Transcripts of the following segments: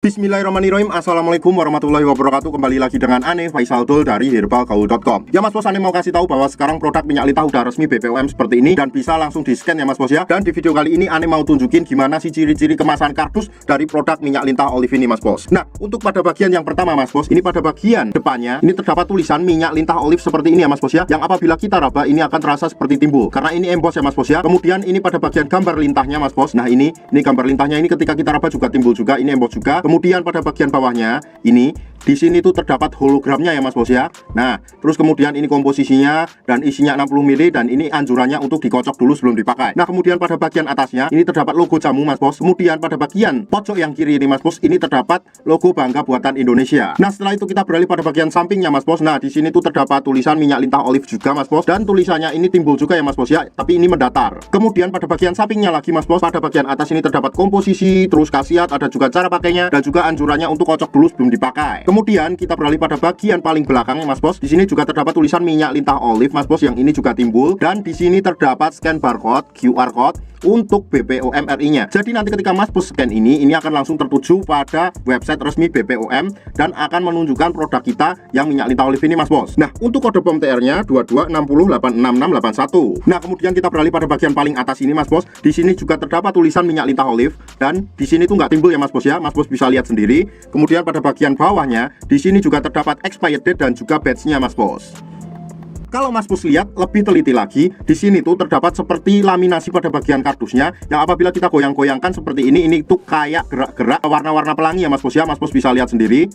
Bismillahirrahmanirrahim. Assalamualaikum warahmatullahi wabarakatuh. Kembali lagi dengan Ane Faisal Dul dari herbalgaul.com. Ya Mas Bos, Ane mau kasih tahu bahwa sekarang produk minyak lintah udah resmi BPOM seperti ini dan bisa langsung di scan ya Mas Bos ya. Dan di video kali ini Ane mau tunjukin gimana sih ciri-ciri kemasan kardus dari produk minyak lintah olive ini Mas Bos. Nah, untuk pada bagian yang pertama Mas Bos, ini pada bagian depannya ini terdapat tulisan minyak lintah olive seperti ini ya Mas Bos ya. Yang apabila kita raba ini akan terasa seperti timbul karena ini emboss ya Mas Bos ya. Kemudian ini pada bagian gambar lintahnya Mas Bos. Nah, ini gambar lintahnya ini ketika kita raba juga timbul juga, ini emboss juga. Kemudian pada bagian bawahnya ini di sini tuh terdapat hologramnya ya Mas Bos ya. Nah, terus kemudian ini komposisinya dan isinya 60 ml dan ini anjurannya untuk dikocok dulu sebelum dipakai. Nah, kemudian pada bagian atasnya ini terdapat logo jamu Mas Bos. Kemudian pada bagian pojok yang kiri ini Mas Bos, ini terdapat logo Bangga Buatan Indonesia. Nah, setelah itu kita beralih pada bagian sampingnya Mas Bos. Nah, di sini tuh terdapat tulisan minyak lintah olive juga Mas Bos, dan tulisannya ini timbul juga ya Mas Bos ya, tapi ini mendatar. Kemudian pada bagian sampingnya lagi Mas Bos, pada bagian atas ini terdapat komposisi, terus khasiat, ada juga cara pakainya dan juga anjurannya untuk kocok dulu sebelum dipakai. Kemudian kita beralih pada bagian paling belakangnya Mas Bos. Di sini juga terdapat tulisan minyak lintah olive Mas Bos, yang ini juga timbul, dan di sini terdapat scan barcode QR code untuk BPOM RI-nya. Jadi nanti ketika Mas Bos scan ini akan langsung tertuju pada website resmi BPOM dan akan menunjukkan produk kita yang minyak lintah olive ini Mas Bos. Nah, untuk kode POM TR-nya 2260866681. Nah, kemudian kita beralih pada bagian paling atas ini Mas Bos. Di sini juga terdapat tulisan minyak lintah olive dan di sini tuh nggak timbul ya Mas Bos ya. Mas Bos bisa lihat sendiri. Kemudian pada bagian bawahnya di sini juga terdapat expired date dan juga badge-nya Mas Bos. Kalau Mas Bos lihat lebih teliti lagi, di sini tuh terdapat seperti laminasi pada bagian kardusnya yang apabila kita goyang-goyangkan seperti ini tuh kayak gerak-gerak warna-warna pelangi ya Mas Bos ya. Mas Bos bisa lihat sendiri.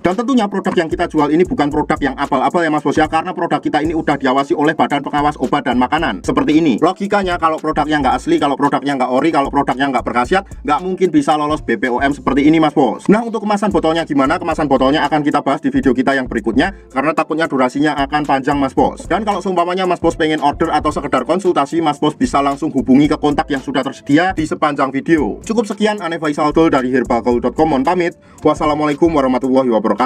Dan tentunya produk yang kita jual ini bukan produk yang abal-abal ya Mas Bos ya, karena produk kita ini udah diawasi oleh Badan Pengawas Obat dan Makanan. Seperti ini. Logikanya kalau produknya nggak asli, kalau produknya nggak ori, kalau produknya nggak berkhasiat, nggak mungkin bisa lolos BPOM seperti ini Mas Bos. Nah, untuk kemasan botolnya gimana? Kemasan botolnya akan kita bahas di video kita yang berikutnya, karena takutnya durasinya akan panjang Mas Bos. Dan kalau seumpamanya Mas Bos pengen order atau sekedar konsultasi, Mas Bos bisa langsung hubungi ke kontak yang sudah tersedia di sepanjang video. Cukup sekian, Ane Faisal Dul dari herbalgaul.com, mohon pamit. Wassalamualaikum warahmatullahi wabarakatuh.